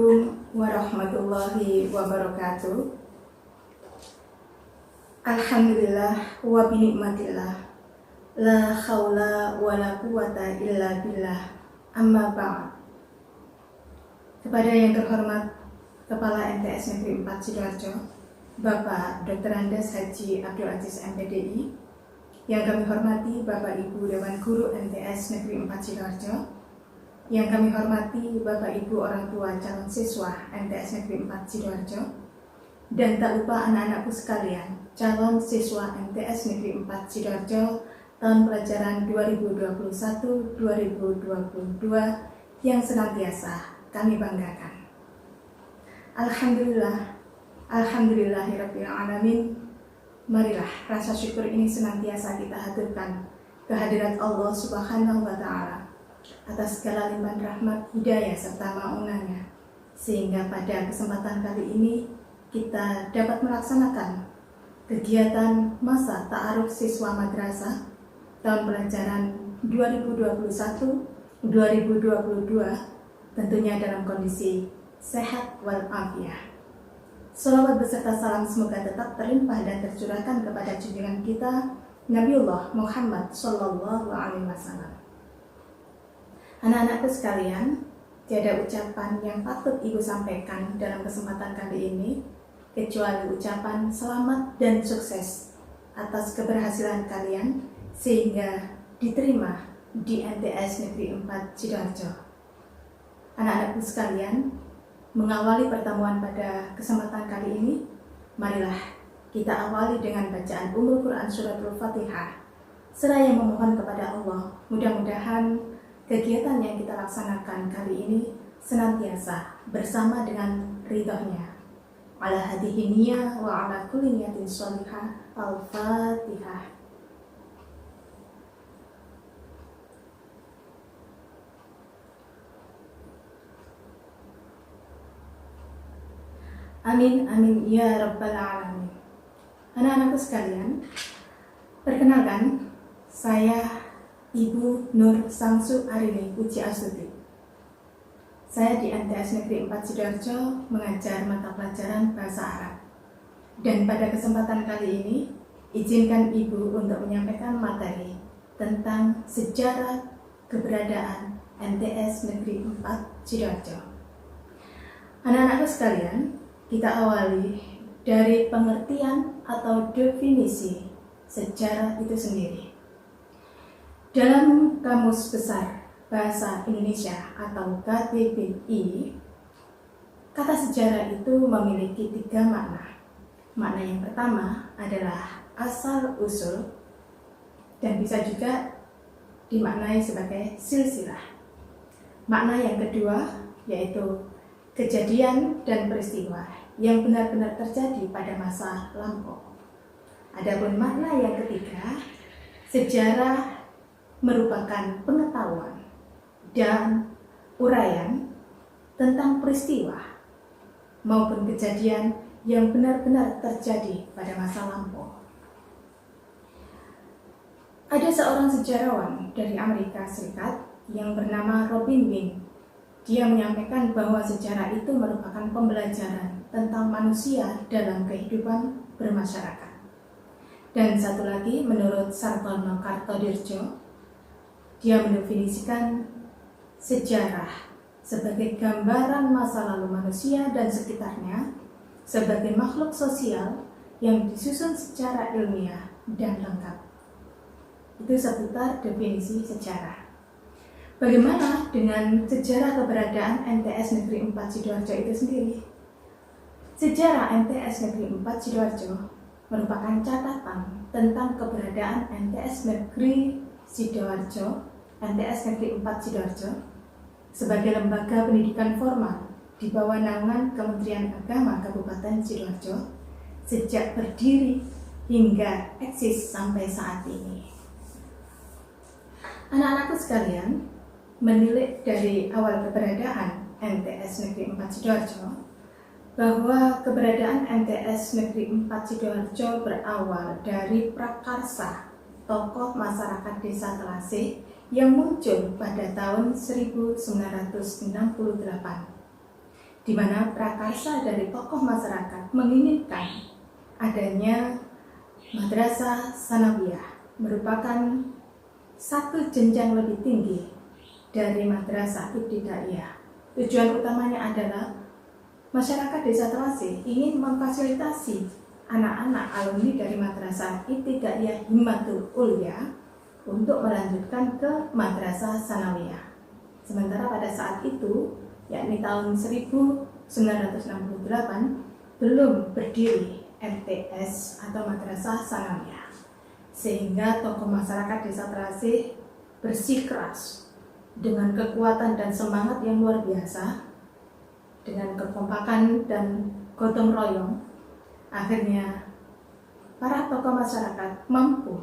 Assalamualaikum warahmatullahi wabarakatuh. Alhamdulillah wa binikmatillah, la haula wa la quwata illa billah, amma ba'd. Kepada yang terhormat Kepala MTS Negeri 4 Sidoarjo, Bapak Dr. Andes Haji Abdul Aziz MPDI, yang kami hormati Bapak Ibu Dewan Guru MTS Negeri 4 Sidoarjo, yang kami hormati Bapak Ibu orang tua calon siswa MTS Negeri 4 Sidoarjo, dan tak lupa anak-anakku sekalian, calon siswa MTS Negeri 4 Sidoarjo tahun pelajaran 2021-2022 yang senantiasa kami banggakan. Alhamdulillahirabbil alamin. Marilah rasa syukur ini senantiasa kita haturkan kehadirat Allah Subhanahu wa Ta'ala atas segala limpahan rahmat, hidayah serta maunannya, sehingga pada kesempatan kali ini kita dapat melaksanakan kegiatan masa ta'aruf siswa madrasah tahun pelajaran 2021-2022 tentunya dalam kondisi sehat walafiat. Salawat beserta salam semoga tetap terlimpah dan tercurahkan kepada junjungan kita Nabiullah Muhammad Sallallahu Alaihi Wasallam. Anak-anakku sekalian, tiada ucapan yang patut Ibu sampaikan dalam kesempatan kali ini kecuali ucapan selamat dan sukses atas keberhasilan kalian sehingga diterima di MTS Negeri 4 Sidoarjo. Anak-anakku sekalian, mengawali pertemuan pada kesempatan kali ini, marilah kita awali dengan bacaan Ummul Quran Suratul Fatihah seraya memohon kepada Allah mudah-mudahan kegiatan yang kita laksanakan kali ini senantiasa bersama dengan ridhonya. Ala hadhihi niyah wa ala kulli niyatin sholihah. Al-Fatihah. Amin amin ya rabbal alamin. Anak-anakku sekalian, perkenalkan, saya Ibu Nur Samsu Arini Puji Astuti. Saya di MTS Negeri 4 Sidoarjo mengajar mata pelajaran Bahasa Arab. Dan pada kesempatan kali ini, izinkan Ibu untuk menyampaikan materi tentang sejarah keberadaan MTS Negeri 4 Sidoarjo. Anak-anakku sekalian, kita awali dari pengertian atau definisi sejarah itu sendiri. Dalam Kamus Besar Bahasa Indonesia atau KBBI, kata sejarah itu memiliki 3 makna. Makna yang pertama adalah asal-usul dan bisa juga dimaknai sebagai silsilah. Makna yang kedua yaitu kejadian dan peristiwa yang benar-benar terjadi pada masa lampau. Adapun makna yang ketiga, sejarah merupakan pengetahuan dan uraian tentang peristiwa maupun kejadian yang benar-benar terjadi pada masa lampau. Ada seorang sejarawan dari Amerika Serikat yang bernama Robin Wing. Dia menyampaikan bahwa sejarah itu merupakan pembelajaran tentang manusia dalam kehidupan bermasyarakat. Dan satu lagi, menurut Sartono Kartodirjo, dia mendefinisikan sejarah sebagai gambaran masa lalu manusia dan sekitarnya sebagai makhluk sosial yang disusun secara ilmiah dan lengkap. Itu seputar definisi sejarah. Bagaimana dengan sejarah keberadaan MTS Negeri 4 Sidoarjo itu sendiri? Sejarah MTS Negeri 4 Sidoarjo merupakan catatan tentang keberadaan MTS Negeri Sidoarjo, MTS Negeri 4 Sidoarjo sebagai lembaga pendidikan formal di bawah naungan Kementerian Agama Kabupaten Sidoarjo sejak berdiri hingga eksis sampai saat ini. Anak-anakku sekalian, menilik dari awal keberadaan MTS Negeri 4 Sidoarjo bahwa keberadaan MTS Negeri 4 Sidoarjo berawal dari prakarsa tokoh masyarakat desa Telasih yang muncul pada tahun 1968 di mana prakarsa dari tokoh masyarakat menginginkan adanya Madrasah Sanawiyah, merupakan satu jenjang lebih tinggi dari Madrasah Ibtidaiyah. Tujuan utamanya adalah masyarakat Desa Terasih ingin memfasilitasi anak-anak alumni dari Madrasah Ibtidaiyah Himmatul Ulya untuk melanjutkan ke Madrasah Sanawiyah. Sementara pada saat itu, yakni tahun 1968, belum berdiri MTS atau Madrasah Sanawiyah, sehingga tokoh masyarakat Desa Terasih bersikeras dengan kekuatan dan semangat yang luar biasa, dengan kekompakan dan gotong royong. Akhirnya para tokoh masyarakat mampu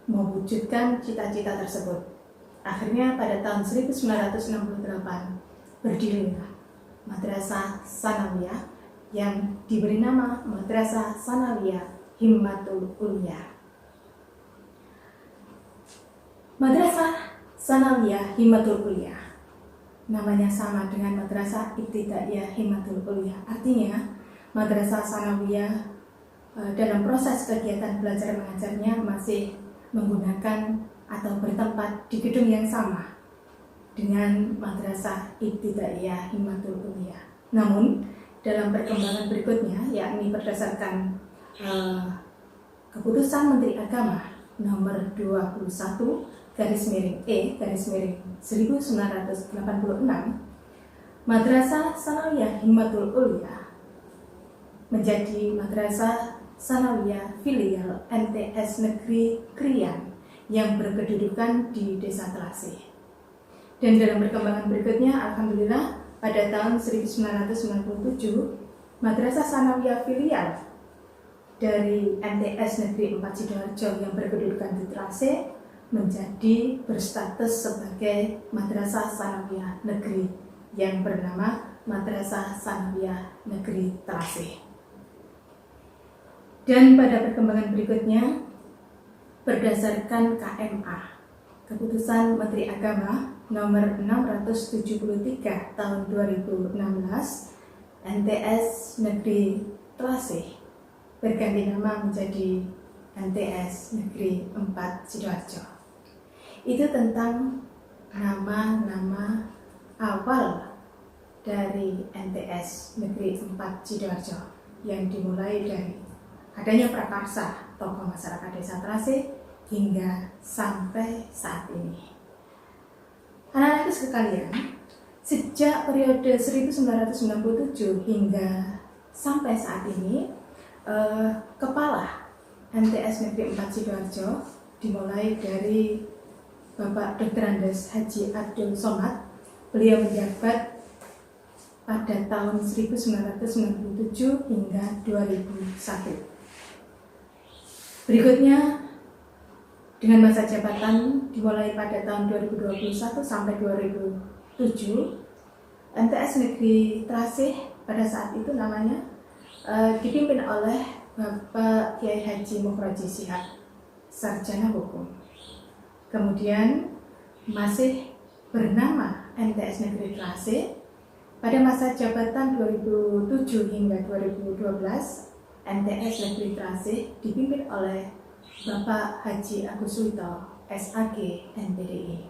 mewujudkan cita-cita tersebut. Akhirnya pada tahun 1968 berdirilah Madrasah Sanawiyah yang diberi nama Madrasah Sanawiyah Himmatul Ulya. Madrasah Sanawiyah Himmatul Ulya namanya sama dengan Madrasah Ibtidaiyah Himmatul Ulya. Artinya Madrasah Sanawiyah dalam proses kegiatan belajar mengajarnya masih menggunakan atau bertempat di gedung yang sama dengan Madrasah Ibtidaiyah Himmatul Ulya. Namun dalam perkembangan berikutnya, yakni berdasarkan keputusan Menteri Agama nomor 21/E/1986, Madrasah Sanawiyah Himmatul Ulya menjadi Madrasah Sanawiyah filial MTS Negeri Krian yang berkedudukan di Desa Terasih. Dan dalam perkembangan berikutnya, alhamdulillah pada tahun 1997, Madrasah Sanawiyah filial dari MTS Negeri 4 Sidoarjo yang berkedudukan di Terasih menjadi berstatus sebagai Madrasah Sanawiyah Negeri yang bernama Madrasah Sanawiyah Negeri Terasih. Dan pada perkembangan berikutnya, berdasarkan KMA, Keputusan Menteri Agama nomor 673 tahun 2016, MTS Negeri Terasih berganti nama menjadi MTS Negeri 4 Sidoarjo. Itu tentang nama-nama awal dari MTS Negeri 4 Sidoarjo yang dimulai dari adanya prakarsa tokoh masyarakat Desa Terasih hingga sampai saat ini. Anak-anakku sekalian, sejak periode 1997 hingga sampai saat ini, kepala MTS Negeri 4 Sidoarjo dimulai dari Bapak Dr. Andes Haji Abdul Somad. Beliau menjabat pada tahun 1997 hingga 2001. Berikutnya, dengan masa jabatan dimulai pada tahun 2021 sampai 2007, MTS Negeri Terasih pada saat itu namanya dipimpin oleh Bapak Kiai Haji Mukhraji Shihab, sarjana hukum. Kemudian masih bernama MTS Negeri Terasih pada masa jabatan 2007 hingga 2012. MTS Negeri Terasih dipimpin oleh Bapak Haji Agus Suwito, SAG, MPDI.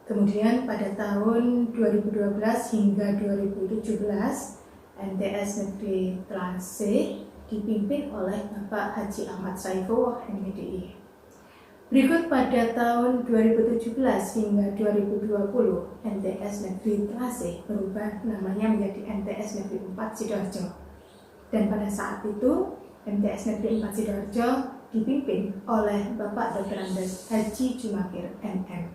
Kemudian pada tahun 2012 hingga 2017, MTS Negeri Terasih dipimpin oleh Bapak Haji Ahmad Saifullah, MPDI. Berikut pada tahun 2017 hingga 2020, MTS Negeri Terasih berubah namanya menjadi MTS Negeri 4 Sidoarjo. Dan pada saat itu, MTS Negeri 4 Sidoarjo dipimpin oleh Bapak Dr. Andes Haji Jumakir, MM.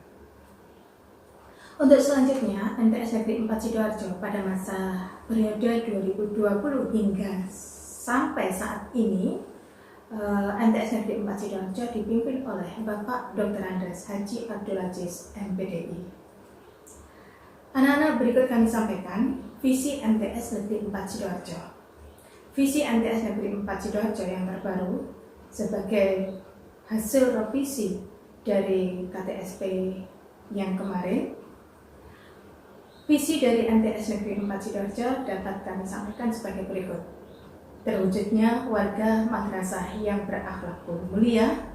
Untuk selanjutnya, MTS Negeri 4 Sidoarjo pada masa periode 2020 hingga sampai saat ini, MTS Negeri 4 Sidoarjo dipimpin oleh Bapak Dr. Andes Haji Abdul Aziz, MPDI. Anak-anak, berikut kami sampaikan visi MTS Negeri 4 Sidoarjo. Visi MTS Negeri 4 Sidoarjo yang terbaru sebagai hasil revisi dari KTSP yang kemarin Visi dari MTS Negeri 4 Sidoarjo dapat kami sampaikan sebagai berikut. Terwujudnya warga madrasah yang berakhlak mulia,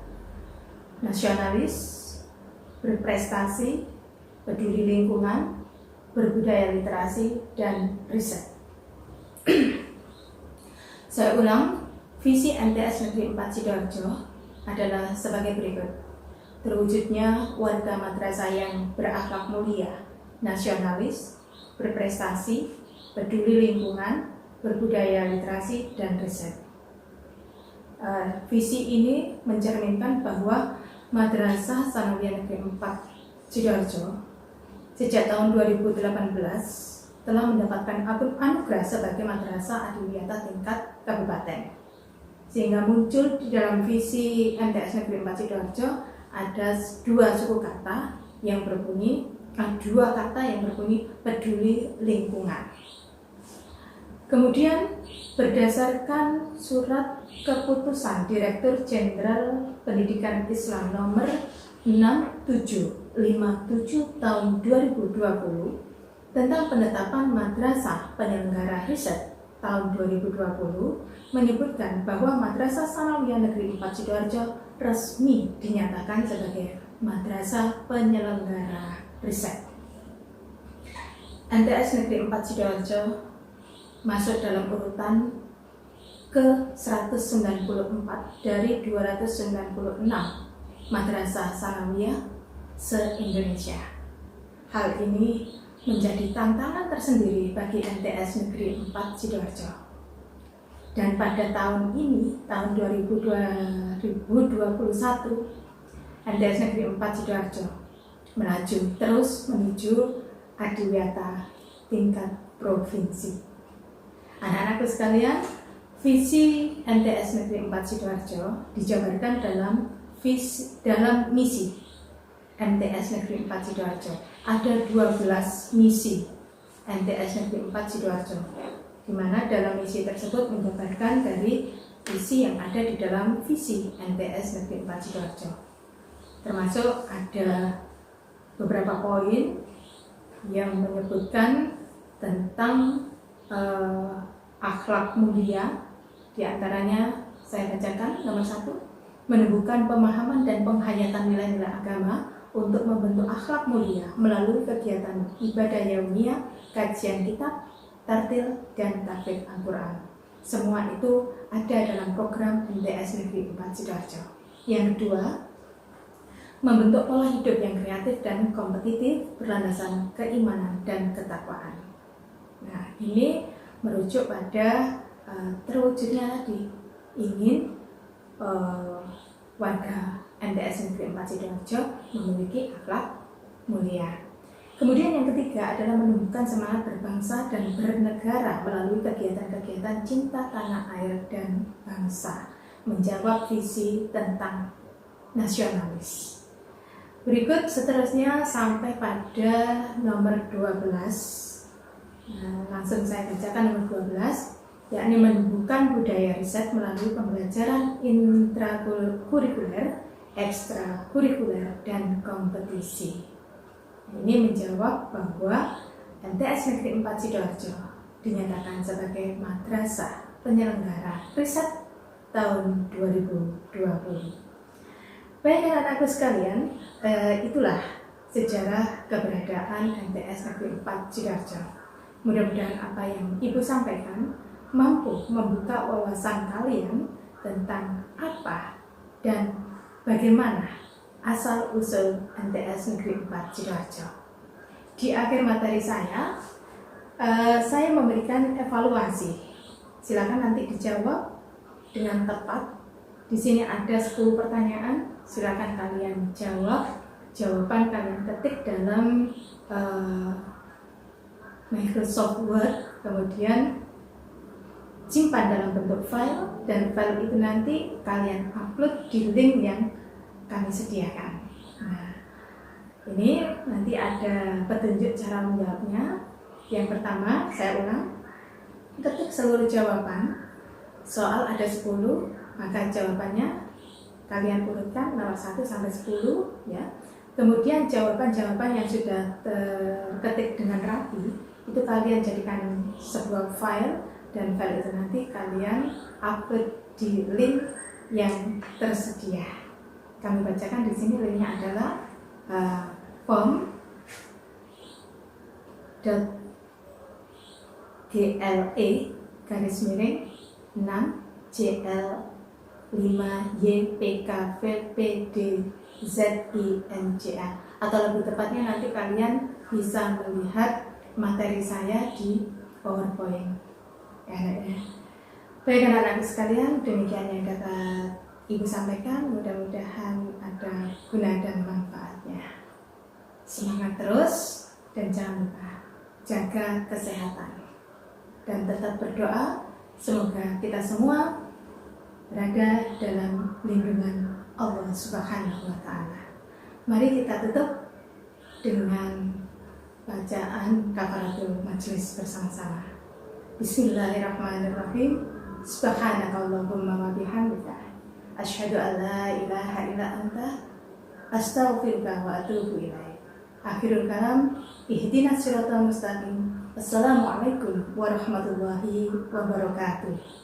nasionalis, berprestasi, peduli lingkungan, berbudaya literasi, dan riset. Saya ulang, visi MTS Negeri 4 Sidoarjo adalah sebagai berikut. Terwujudnya warga madrasah yang berakhlak mulia, nasionalis, berprestasi, peduli lingkungan, berbudaya literasi, dan riset. Visi ini mencerminkan bahwa Madrasah Tsanawiyah Negeri 4 Sidoarjo sejak tahun 2018 telah mendapatkan anugerah sebagai madrasah adiwiyata tingkat kabupaten. Sehingga muncul di dalam visi MTS Negeri 4 Sidoarjo ada dua kata yang berbunyi peduli lingkungan. Kemudian berdasarkan surat keputusan Direktur Jenderal Pendidikan Islam nomor 6757 tahun 2020 tentang penetapan madrasah penyelenggara riset tahun 2020 menyebutkan bahwa Madrasah Tsanawiyah Negeri 4 Sidoarjo resmi dinyatakan sebagai madrasah penyelenggara riset. MTS Negeri 4 Sidoarjo masuk dalam urutan ke-194 dari 296 madrasah tsanawiyah se-Indonesia. Hal ini menjadi tantangan tersendiri bagi MTS Negeri 4 Sidoarjo. Dan pada tahun ini, tahun 2021, MTS Negeri 4 Sidoarjo melaju terus menuju adiwiyata tingkat provinsi. Anak-anakku sekalian, visi MTS Negeri 4 Sidoarjo dijabarkan dalam misi MTS Negeri 4 Sidoarjo. Ada 12 misi MTS Negeri 4 Sidoarjo, di mana dalam misi tersebut menjabarkan dari visi yang ada di dalam visi MTS Negeri 4 Sidoarjo. Termasuk ada beberapa poin yang menyebutkan tentang akhlak mulia. Di antaranya saya bacakan nomor 1, menumbuhkan pemahaman dan penghayatan nilai-nilai agama untuk membentuk akhlak mulia melalui kegiatan ibadah yaumiyah, kajian kitab, tartil, dan tahfidz Al-Quran. Semua itu ada dalam program MTS Negeri 4 Sidoarjo. Yang kedua, membentuk pola hidup yang kreatif dan kompetitif berlandaskan keimanan dan ketakwaan. Nah, ini merujuk pada terwujudnya ingin warga MTS Negeri 4 Sidoarjo memiliki akhlak mulia. Kemudian yang ketiga adalah menumbuhkan semangat berbangsa dan bernegara melalui kegiatan-kegiatan cinta tanah air dan bangsa, menjawab visi tentang nasionalis. Berikut seterusnya sampai pada nomor 12. Langsung saya bacakan nomor 12, yakni menumbuhkan budaya riset melalui pembelajaran intrakurikuler, ekstrakurikuler, dan kompetisi. Ini menjawab bahwa MTS Negeri 4 Sidoarjo dinyatakan sebagai madrasah penyelenggara riset tahun 2020. Baik anak-anakku sekalian, itulah sejarah keberadaan MTS Negeri 4 Sidoarjo. Mudah-mudahan apa yang Ibu sampaikan mampu membuka wawasan kalian tentang apa dan bagaimana asal-usul MTS Negeri 4 Sidoarjo. Di akhir materi saya memberikan evaluasi. Silakan nanti dijawab dengan tepat. Di sini ada 10 pertanyaan. Silakan kalian jawab. Jawaban kalian ketik dalam Microsoft Word, kemudian simpan dalam bentuk file, dan file itu nanti kalian upload di link yang kami sediakan. Nah, ini nanti ada petunjuk cara menjawabnya. Yang pertama, saya ulang, ketik seluruh jawaban. Soal ada 10, maka jawabannya kalian urutkan nomor 1 sampai 10 ya. Kemudian jawaban-jawaban yang sudah terketik dengan rapi itu kalian jadikan sebuah file, dan file itu nanti kalian upload di link yang tersedia. Kami bacakan di sini, linknya adalah form.gle/6JL5YPKVPDZINJA, atau lebih tepatnya nanti kalian bisa melihat materi saya di PowerPoint. Baik anak-anak sekalian, demikian yang dapat Ibu sampaikan. Mudah-mudahan ada guna dan manfaatnya. Semangat terus dan jangan lupa jaga kesehatan dan tetap berdoa semoga kita semua berada dalam lindungan Allah Subhanahu wa Ta'ala. Mari kita tutup dengan bacaan kafaratul majlis bersama-sama. Bismillahirrahmanirrahim. Subhanakallahumma wa bihamdika asyhadu an la ilaha illa anta astaghfiruka wa atubu ilaik. Akhirul kalam, ihdinas siratal mustaqim. Assalamualaikum warahmatullahi wabarakatuh.